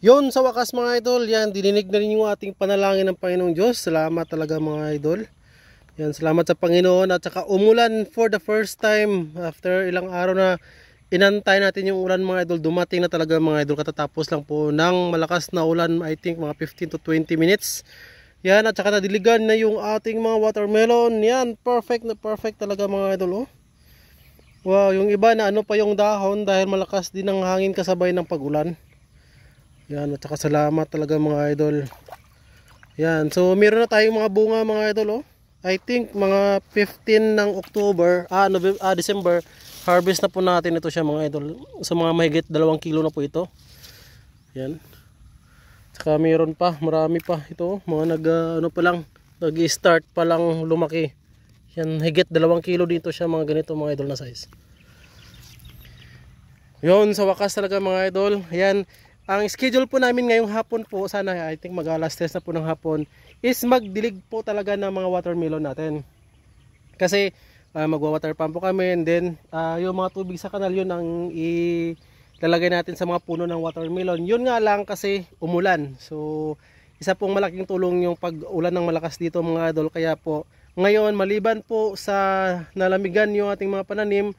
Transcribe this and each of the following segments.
Yon, sa wakas mga idol, yan, dininig na rin yung ating panalangin ng Panginoong Diyos. Salamat talaga mga idol. Yan, salamat sa Panginoon at saka umulan for the first time after ilang araw na inantay natin yung ulan mga idol. Dumating na talaga mga idol, katatapos lang po ng malakas na ulan, I think mga 15 to 20 minutes. Yan, at saka nadiligan na yung ating mga watermelon. Yan, perfect na perfect talaga mga idol. Oh. Wow, yung iba na ano pa yung dahon dahil malakas din ang hangin kasabay ng pagulan. Yan, at saka salamat talaga mga idol. Yan, so meron na tayong mga bunga mga idol. Oh. I think mga 15 ng October, December, harvest na po natin ito siya mga idol. So mga mahigit 2 kilo na po ito. Yan. Saka meron pa, marami pa ito. Mga nag-start pa lang lumaki. Yan, higit 2 kilo dito siya mga ganito mga idol na size. Yon, sa wakas talaga mga idol. Yan. Ang schedule po namin ngayong hapon po, sana I think mag-alas 3 na po ng hapon, is magdilig po talaga ng mga watermelon natin. Kasi magwa-water pump po kami, and then yung mga tubig sa kanal yun ang ilalagay natin sa mga puno ng watermelon. Yun nga lang kasi umulan. So isa pong malaking tulong yung pag-ulan ng malakas dito mga idol. Kaya po ngayon maliban po sa nalamigan yung ating mga pananim,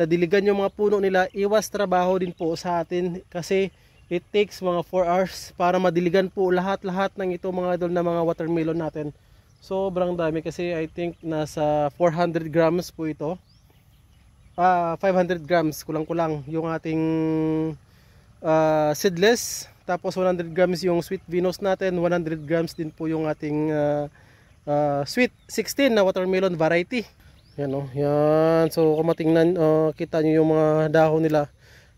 nadiligan yung mga puno nila, iwas trabaho din po sa atin kasi it takes mga 4 hours para madiligan po lahat-lahat ng ito mga idol na mga watermelon natin. Sobrang dami kasi I think nasa 400 grams po ito. 500 grams kulang-kulang yung ating seedless. Tapos 100 grams yung sweet Venus natin. 100 grams din po yung ating sweet 16 na watermelon variety. Yan o. Yan. So kung matingnan, kita nyo yung mga dahon nila.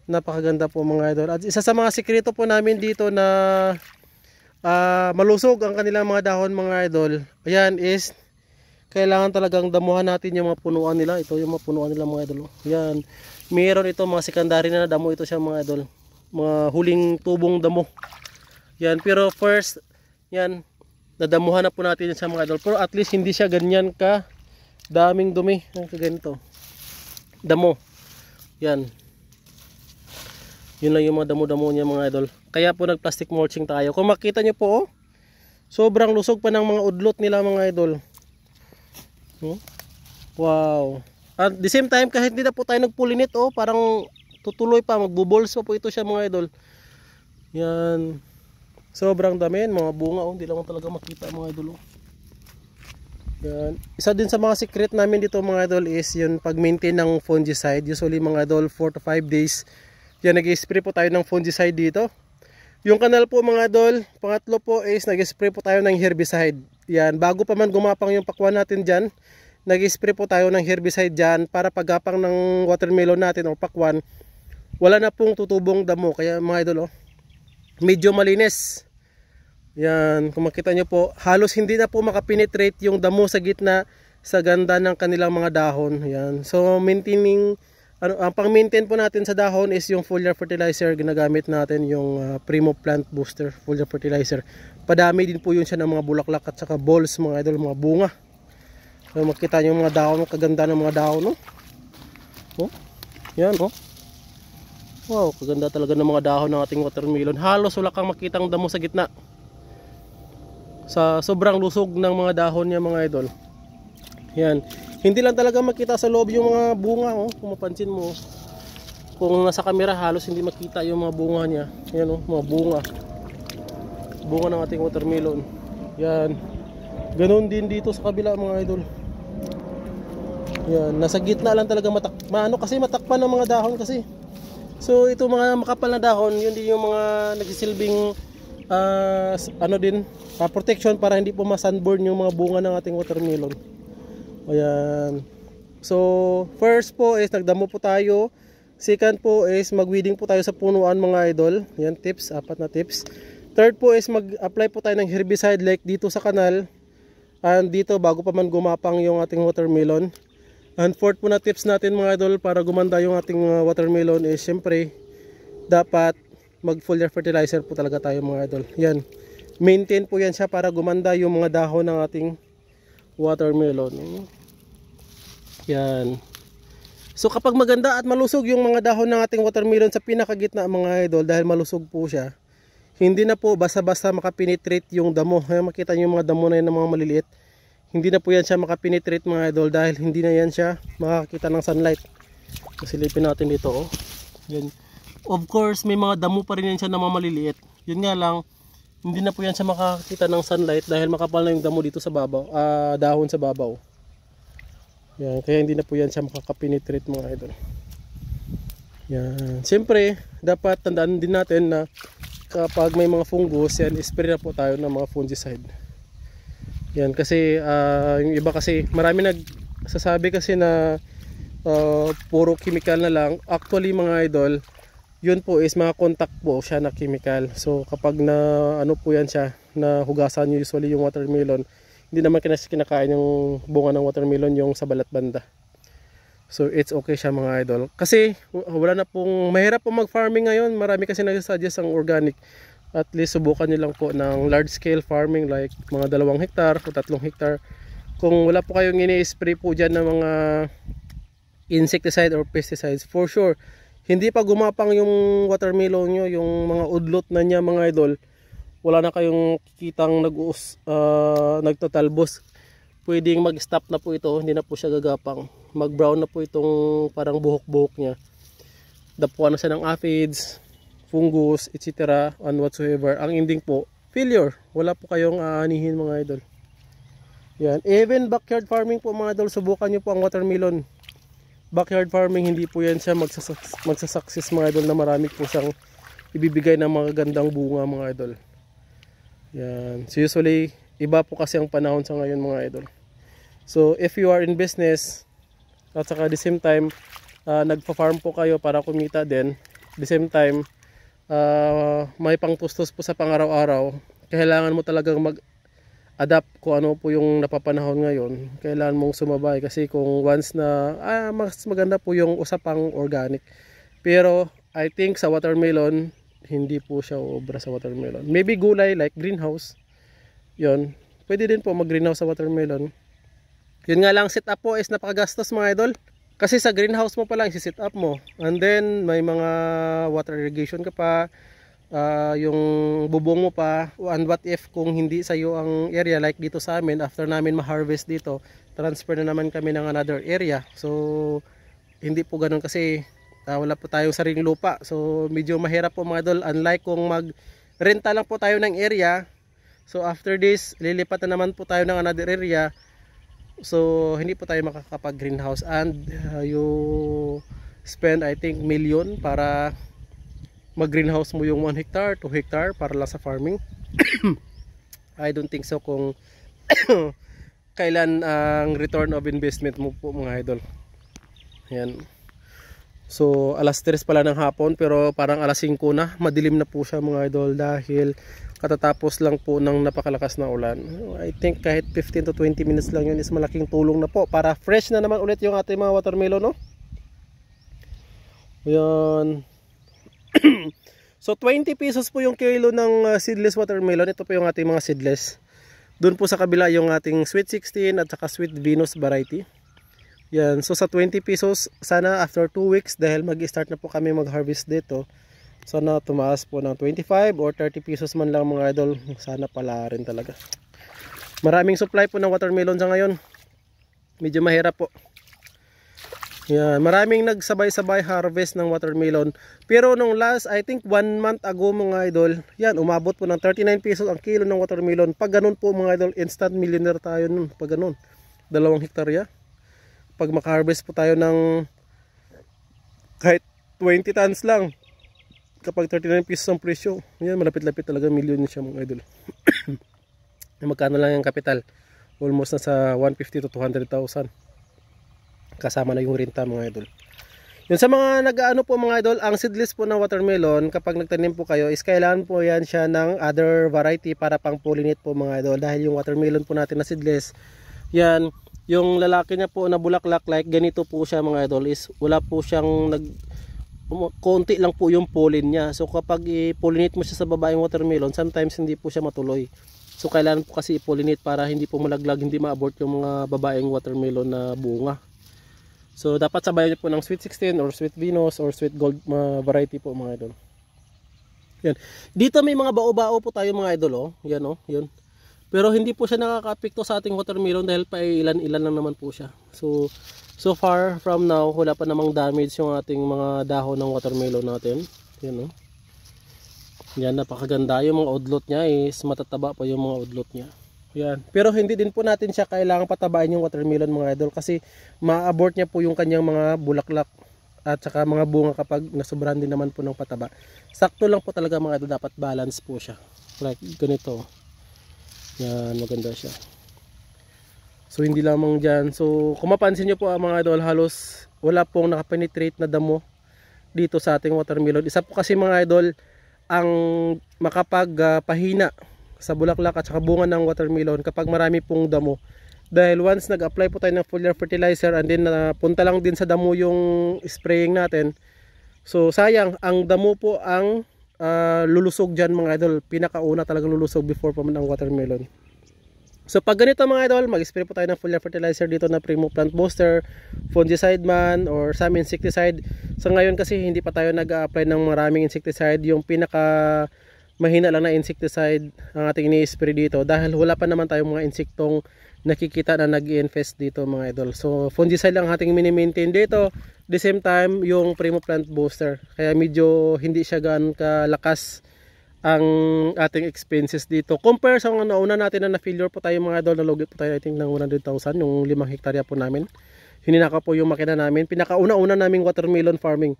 Napakaganda po mga idol. At isa sa mga sikreto po namin dito na malusog ang kanilang mga dahon mga idol, ayan, is kailangan talagang damuhan natin yung mga punuan nila. Ito yung mga punuan nila mga idol. Yan. Meron ito mga secondary na damo ito siya mga idol. Mga huling tubong damo. Yan. Pero first, yan, nadamuhan na po natin sa mga idol. Pero at least hindi siya ganyan ka daming dumi. Ang kaganito. Damo. Yan. Yun lang yung mga damo-damo niya mga idol. Kaya po nag-plastic mulching tayo. Kung makita nyo po, oh, sobrang lusog pa ng mga udlot nila mga idol. Wow. At the same time, kahit hindi na po tayo nag-pollinate, oh, parang tutuloy pa. Magbubols pa po ito siya mga idol. Yan. Sobrang dami. Mga bunga, oh, hindi lang talaga makita mga idol. Oh. Yan. Isa din sa mga secret namin dito mga idol is yun pag-maintain ng fungicide. Usually mga idol 4 to 5 days. Yan, nag-spray po tayo ng fungicide dito. Yung kanal po mga idol, pangatlo po is nag-spray po tayo ng herbicide. Yan, bago pa man gumapang yung pakwan natin dyan, nag-spray po tayo ng herbicide dyan para paggapang ng watermelon natin o pakwan, wala na pong tutubong damo. Kaya mga idol, oh, medyo malinis. Yan, kung makita nyo po, halos hindi na po makapenetrate yung damo sa gitna sa ganda ng kanilang mga dahon. Yan, so maintaining, ang pang-maintain po natin sa dahon is yung foliar fertilizer. Ginagamit natin yung Primo Plant Booster foliar fertilizer. Padami din po yun siya ng mga bulaklak at saka balls mga idol, mga bunga. So makita nyo yung mga dahon, kaganda ng mga dahon, no? Oh, yan, oh. Wow, kaganda talaga ng mga dahon ng ating watermelon. Halos wala kang makitang damo sa gitna. Sa sobrang lusog ng mga dahon niya mga idol. Yan. Hindi lang talaga makita sa loob yung mga bunga, oh. Kung mapansin mo, kung nasa camera halos hindi makita yung mga bunga niya. Yan, oh, mga bunga. Bunga ng ating watermelon. Yan. Ganun din dito sa kabila mga idol. Yan, nasa gitna lang talaga kasi matakpan ng mga dahon kasi. So ito mga makapal na dahon, yun din yung mga nagsisilbing protection para hindi po ma-sunburn yung mga bunga ng ating watermelon. Ayan. So first po is nagdamo po tayo. Second po is magweeding po tayo sa punuan mga idol. Yan, tips, 4 na tips. Third po is mag-apply po tayo ng herbicide like dito sa kanal and dito bago pa man gumapang yung ating watermelon. And fourth po na tips natin mga idol para gumanda yung ating watermelon is syempre dapat mag foliar fertilizer po talaga tayo mga idol. Yan. Maintain po yan siya para gumanda yung mga dahon ng ating watermelon. Yan. So kapag maganda at malusog yung mga dahon ng ating watermelon sa pinakagitna mga idol, dahil malusog po siya, hindi na po basta-basta makapenetrate yung damo. Kaya makita nyo yung mga damo na yan ng mga maliliit. Hindi na po yan siya makapenetrate mga idol dahil hindi na yan siya makakita ng sunlight. Silipin natin dito oh. Yan. Of course may mga damo pa rin yan siya na mga maliliit. Yun nga lang, hindi na po yan siya makakita ng sunlight dahil makapal na yung damo dito sa babaw, dahon sa babaw. Yan, kaya hindi na po yan siya makakapenetrate mga idol. Yan. Siyempre, dapat tandaan din natin na kapag may mga fungus, yan, spray na po tayo ng mga fungicide. Yan, kasi yung iba kasi, marami nagsasabi kasi na puro chemical na lang. Actually mga idol, yun po is mga contact po siya na chemical. So kapag na ano po yan siya, na hugasan nyo usually yung watermelon, hindi naman kinakain yung bunga ng watermelon yung sa balat banda. So it's okay siya mga idol. Kasi wala na pong, mahirap po mag-farming ngayon. Marami kasi nagsusuggest ang organic. At least subukan nyo lang po ng large scale farming like mga 2 hektar o 3 hektar. Kung wala po kayong ini-spray po dyan ng mga insecticide or pesticides, for sure hindi pa gumapang yung watermelon nyo, yung mga udlot na niya mga idol, wala na kayong kikitang nagtatalbos. Pwedeng mag-stop na po ito, hindi na po siya gagapang. Mag-brown na po itong parang buhok-buhok niya. Dapuan na siya ng aphids, fungus, etc. and whatsoever. Ang ending po, failure. Wala po kayong aanihin mga idol. Yan. Even backyard farming po mga idol, subukan nyo po ang watermelon. Backyard farming, hindi po yan siya magsasucess mga idol na marami po siyang ibibigay ng mga gandang bunga mga idol. Yan. So usually, iba po kasi ang panahon sa ngayon mga idol. So if you are in business, at saka the same time, nagpa-farm po kayo para kumita din, the same time, may pangtustos po sa pang-araw-araw, kailangan mo talagang adapt kung ano po yung napapanahon ngayon. Kailangan mong sumabay kasi kung once na mas maganda po yung usapang organic. Pero I think sa watermelon hindi po siya obra sa watermelon. Maybe gulay like greenhouse. Yon. Pwede din po mag-greenhouse sa watermelon. Yun nga lang, setup po is napakagastos mga idol. Kasi sa greenhouse mo pa lang i-set up mo. And then may mga water irrigation ka pa. Yung bubong mo pa, and what if kung hindi sa iyo ang area like dito sa amin, after namin ma-harvest dito, transfer na naman kami ng another area. So hindi po ganoon kasi wala po tayong sariling lupa. So medyo mahirap po mga idol, unlike kung mag-renta lang po tayo ng area. So after this, lilipat na naman po tayo ng another area. So hindi po tayo makakapag-greenhouse and you spend I think million para mag-greenhouse mo yung 1 hectare, 2 hectare para lang sa farming. I don't think so kung kailan ang return of investment mo po mga idol. Yan. So alas 3 pala ng hapon pero parang alas 5 na. Madilim na po siya mga idol dahil katatapos lang po ng napakalakas na ulan. I think kahit 15 to 20 minutes lang yun is malaking tulong na po para fresh na naman ulit yung ating mga watermelon, no? Yan. So 20 pesos po yung kilo ng seedless watermelon. Ito po yung ating mga seedless. Doon po sa kabila yung ating Sweet 16 at saka Sweet Venus variety. Yan. So sa 20 pesos, sana after 2 weeks dahil mag-start na po kami mag-harvest dito. Sana tumaas po ng 25 or 30 pesos man lang mga idol. Sana pala rin talaga. Maraming supply po ng watermelon sa ngayon. Medyo mahirap po. Yan, maraming nagsabay-sabay harvest ng watermelon. Pero nung last, I think 1 month ago mga idol, yan, umabot po ng 39 pesos ang kilo ng watermelon. Pag ganun po mga idol, instant millionaire tayo nun. Pag ganun, 2 hektarya. Pag makaharvest po tayo ng kahit 20 tons lang, kapag 39 pesos ang presyo, yan, malapit-lapit talaga million siya mga idol. Magkano lang yung kapital? Almost na sa 150 to 200,000. Kasama na yung renta mga idol. Yun sa mga nag-aano po mga idol, ang seedless po ng watermelon kapag nagtanim po kayo is kailangan po yan siya ng other variety para pang pollinate po mga idol. Dahil yung watermelon po natin na seedless, yan, yung lalaki niya po na bulaklak like ganito po siya mga idol is wala po siyang konti lang po yung pollen niya. So kapag i-pollinate mo siya sa babaeng watermelon, sometimes hindi po siya matuloy. So kailangan po kasi i-pollinate para hindi po malaglag, hindi ma-abort yung mga babaeng watermelon na bunga. So dapat sabayan niyo po ng Sweet 16 or Sweet Venus or Sweet Gold variety po mga idol. Yan. Dito may mga bao-bao po tayo mga idol, oh. Yan, oh, yun. Pero hindi po siya nakaka-apekto sa ating watermelon dahil pa ilan-ilan lang naman po siya. So far from now, wala pa namang damage yung ating mga dahon ng watermelon natin. Yan, oh. Yan, napakaganda. Yung mga udlot niya is matataba pa yung mga udlot niya. Yan. Pero hindi din po natin siya kailangan patabain yung watermelon mga idol kasi ma-abort niya po yung kanyang mga bulaklak at saka mga bunga kapag nasobrahan din naman po ng pataba. Sakto lang po talaga mga idol, dapat balance po siya. Like ganito. Yan, maganda siya. So hindi lamang dyan. So kung mapansin nyo po mga idol, halos wala pong nakapenetrate na damo dito sa ating watermelon. Isa po kasi mga idol ang makapagpahina sa bulaklak at saka bunga ng watermelon kapag marami pong damo. Dahil once nag-apply po tayo ng foliar fertilizer and then punta lang din sa damo yung spraying natin. So sayang, ang damo po ang lulusog dyan mga idol. Pinakauna talagang lulusog before pa man ang watermelon. So pag ganito mga idol, mag-spray po tayo ng foliar fertilizer dito na Primo Plant Booster, fungicide man or some insecticide. So ngayon kasi hindi pa tayo nag-apply ng maraming insecticide. Yung pinaka mahina lang na insecticide ang ating ini-spray dito dahil wala pa naman tayong mga insektong nakikita na nag-infest dito mga idol. So fungicide lang ating mini-maintain dito. The same time yung Primo Plant Booster, kaya medyo hindi siya gaan kalakas ang ating expenses dito compare sa mga nauna natin na failure po tayo mga idol. Nalugi po tayo I think ng 100,000 yung 5 hektarya po namin. Hininaka po yung makina namin, pinakauna-una naming watermelon farming.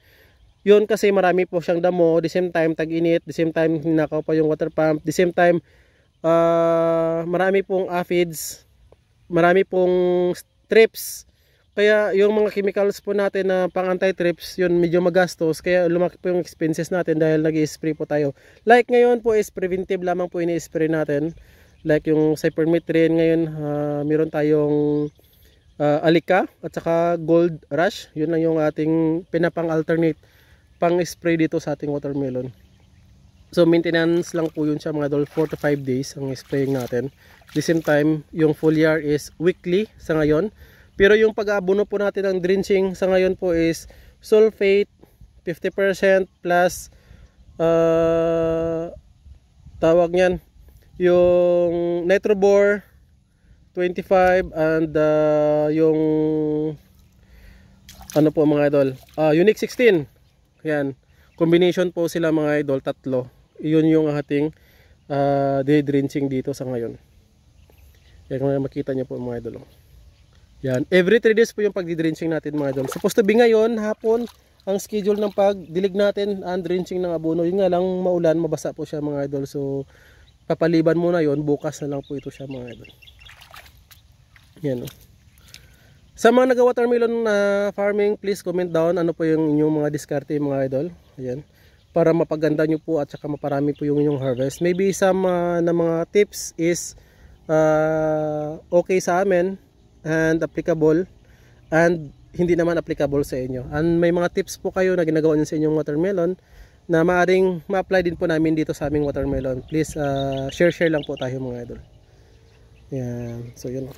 Yun kasi marami po siyang damo, the same time tag-init, the same time hinakaw pa yung water pump, the same time marami pong aphids, marami pong trips. Kaya yung mga chemicals po natin na pang anti-trips, yun medyo magastos. Kaya lumaki po yung expenses natin dahil nag-i-spray po tayo. Like ngayon po is preventive lamang po ini-spray natin. Like yung cypermethrin ngayon, meron tayong Alika at saka Gold Rush. Yun lang yung ating pinapang-alternate pang-spray dito sa ating watermelon. So maintenance lang po yun siya mga idol, 4 to 5 days ang spraying natin. The same time, yung foliar is weekly sa ngayon. Pero yung pag-aabono po natin ng drenching sa ngayon po is sulfate 50% plus tawag niyan yung Nitrobor 25 and yung ano po mga idol, Unique 16. Yan, combination po sila mga idol, tatlo. Yun yung ating drenching dito sa ngayon. Yan, kung makita niyo po mga idol. Yan, every 3 days po yung pagdi-drenching natin mga idol. Supposed to be ngayon, hapon, ang schedule ng pagdilig natin ang drenching ng abono. Yun nga lang, maulan, mabasa po siya mga idol. So, papaliban muna yon, bukas na lang po ito siya mga idol. Yan o. Sa mga nag-watermelon na farming, please comment down ano po yung inyong mga diskarte mga idol. Ayan. Para mapaganda nyo po at saka maparami po yung inyong harvest. Maybe some na mga tips is okay sa amin and applicable and hindi naman applicable sa inyo. And may mga tips po kayo na ginagawa nyo sa inyong watermelon na maaaring ma-apply din po namin dito sa aming watermelon. Please share lang po tayo mga idol. Yan. So yun.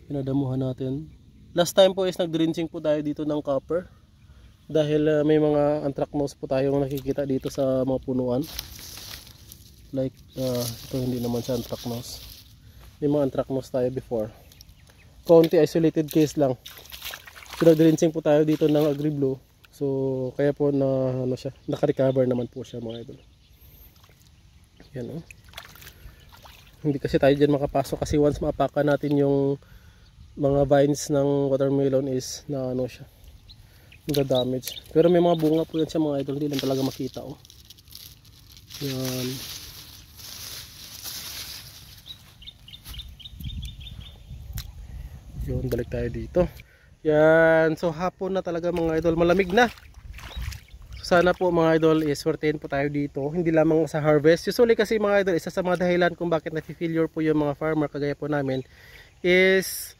Pinadamuhan natin. Last time po is nag-drenching po tayo dito ng copper. Dahil may mga anthracnose po tayong nakikita dito sa mga punuan. Like ito hindi naman siya anthracnose. May mga anthracnose tayo before. Konti isolated case lang. So nag-drenching po tayo dito ng AgriBlue. So kaya po na ano siya, naka-recover naman po siya mga idol. Yan oh. Hindi kasi tayo diyan makapasok kasi once maapakan natin yung mga vines ng watermelon is na ano siya, damage. Pero may mga bunga po yan siya mga idol, hindi lang talaga makita oh. Yan. Yun, balik tayo dito. Yan, so hapon na talaga mga idol, malamig na. So, sana po mga idol is swertein po tayo dito, hindi lamang sa harvest. Usually kasi mga idol, isa sa mga dahilan kung bakit nafi-failure po yung mga farmer kagaya po namin is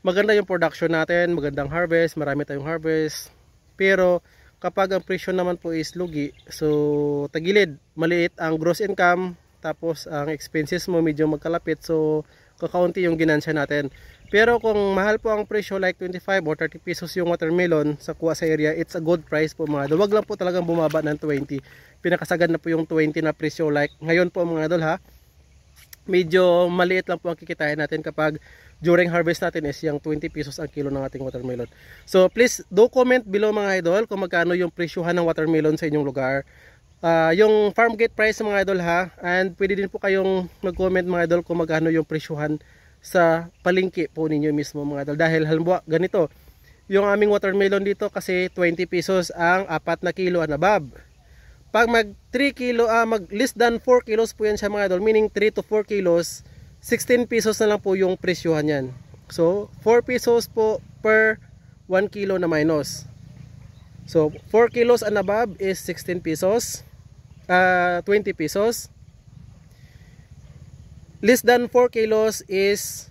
maganda yung production natin, magandang harvest, marami tayong harvest. Pero kapag ang presyo naman po is lugi, so tagilid, maliit ang gross income, tapos ang expenses mo medyo magkalapit. So kakaunti yung ginansya natin. Pero kung mahal po ang presyo like 25 or 30 pesos yung watermelon sa kuha sa area, it's a good price po mga idol. Wag lang po talagang bumaba ng 20. Pinakasagad na po yung 20 na presyo like ngayon po mga idol ha. Medyo maliit lang po ang kikitain natin kapag during harvest natin is yung 20 pesos ang kilo ng ating watermelon. So please do comment below mga idol kung magkano yung presyuhan ng watermelon sa inyong lugar. Yung farm gate price mga idol ha, and pwede din po kayong mag-comment mga idol kung magkano yung presyuhan sa palengke po ninyo mismo mga idol. Dahil halimbawa ganito, yung aming watermelon dito kasi 20 pesos ang 4 na kilo and above. Pag mag 3 kilo, mag less than 4 kilos po yan siya mga idol, meaning 3 to 4 kilos, 16 pesos na lang po yung presyuhan yan. So 4 pesos po per 1 kilo na minus. So 4 kilos and above is 16 pesos, 20 pesos. Less than 4 kilos is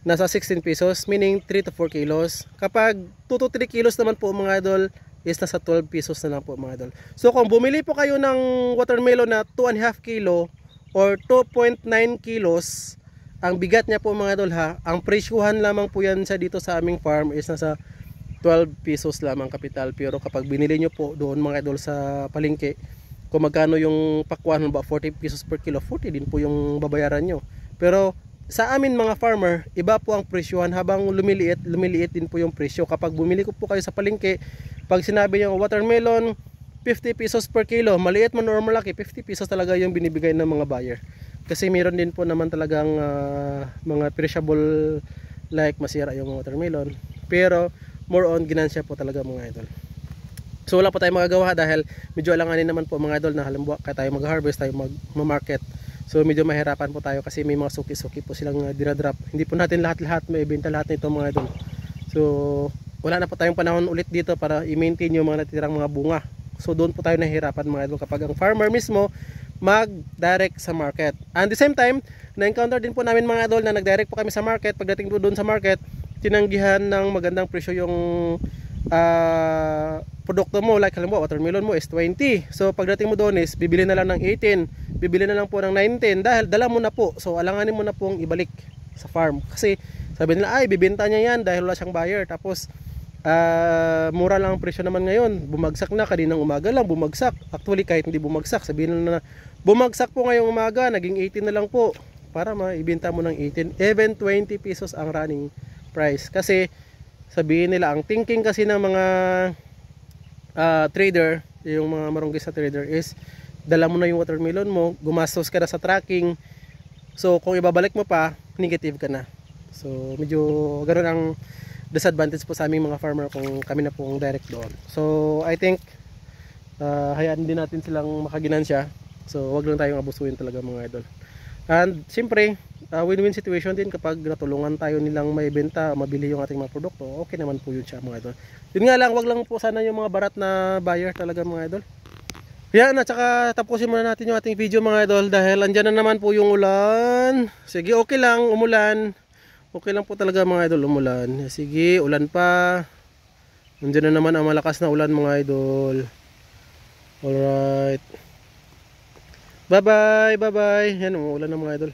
nasa 16 pesos, meaning 3 to 4 kilos. Kapag 2 to 3 kilos naman po mga idol, is nasa 12 pesos na lang po mga idol. So kung bumili po kayo ng watermelon na 2.5 kilo or 2.9 kilos, ang bigat niya po mga idol ha, ang presyuhan lamang po yan sa dito sa aming farm is nasa 12 pesos lamang kapital. Pero kapag binili nyo po doon mga idol sa palengke, kung magkano yung pakwan ba 40 pesos per kilo, 40 din po yung babayaran nyo. Pero sa amin mga farmer, iba po ang presyuhan. Habang lumiliit din po yung presyo. Kapag bumili ko po kayo sa palengke, pag sinabi nyo watermelon 50 pesos per kilo, maliit man or malaki, 50 pesos talaga yung binibigay ng mga buyer. Kasi meron din po naman talagang mga perishable like masira yung watermelon. Pero more on ginansya po talaga mga idol. So wala po tayong magagawa dahil medyo alanganin naman po mga idol na halimbawa kaya tayo mag-harvest, tayo mag-market. So medyo mahirapan po tayo kasi may mga suki-suki po silang dinadrop. Hindi po natin lahat-lahat maibenta lahat nito mga idol. So wala na po tayong panahon ulit dito para i-maintain yung mga natitirang mga bunga. So doon po tayo nahihirapan mga idol kapag ang farmer mismo mag-direct sa market. And the same time, na-encounter din po namin mga idol na nag-direct po kami sa market. Pagdating po doon sa market, tinanggihan ng magandang presyo yung produkto mo. Like halimbawa watermelon mo is 20. So pagdating mo doon is bibili na lang ng 18, bibili na lang po ng 19 dahil dala mo na po. So alanganin mo na pong ibalik sa farm. Kasi sabi nila ay bibenta niya yan dahil wala siyang buyer. Tapos mura lang ang presyo naman ngayon. Bumagsak na, kaninang umaga lang bumagsak. Actually kahit hindi bumagsak, sabihin na bumagsak po ngayong umaga, naging 18 na lang po. Para maibenta mo ng 18, even 20 pesos ang running price. Kasi sabihin nila, ang thinking kasi ng mga trader, yung mga marunggis sa trader is dala mo na yung watermelon mo, gumastos ka na sa tracking. So kung ibabalik mo pa, negative ka na. So medyo ganoon ang disadvantage po sa aming mga farmer kung kami na pong direct doon. So I think hayaan din natin silang makaginansya. So wag lang tayong abusuin talaga mga idol. And siyempre, win-win situation din kapag natulungan tayo nilang maibenta, mabili yung ating mga produkto. Okay naman po yun siya mga idol. Yun nga lang, wag lang po sana yung mga barat na buyer talaga mga idol. Yan, at saka tapusin muna natin yung ating video mga idol dahil andyan na naman po yung ulan. Sige, okay lang, umulan. Okay lang po talaga mga idol, umulan. Sige, ulan pa. Andyan na naman ang malakas na ulan mga idol. Alright. Bye-bye, bye-bye. Yan, umuulan na mga idol.